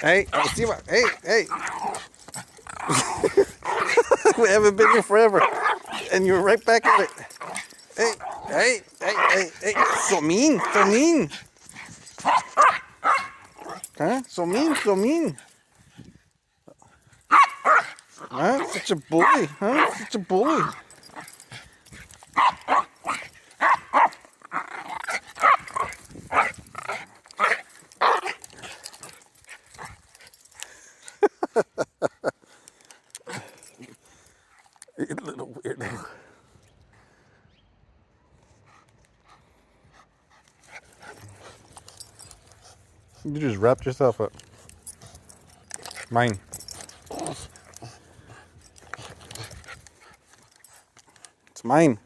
Hey, Steve, hey, hey. We haven't been here forever. And you're right back at it. Hey, hey, hey, hey, hey. So mean, so mean. Huh? So mean, so mean. Huh? Such a bully, huh? Such a bully. You little weirdo. You just wrapped yourself up. Mine. It's mine.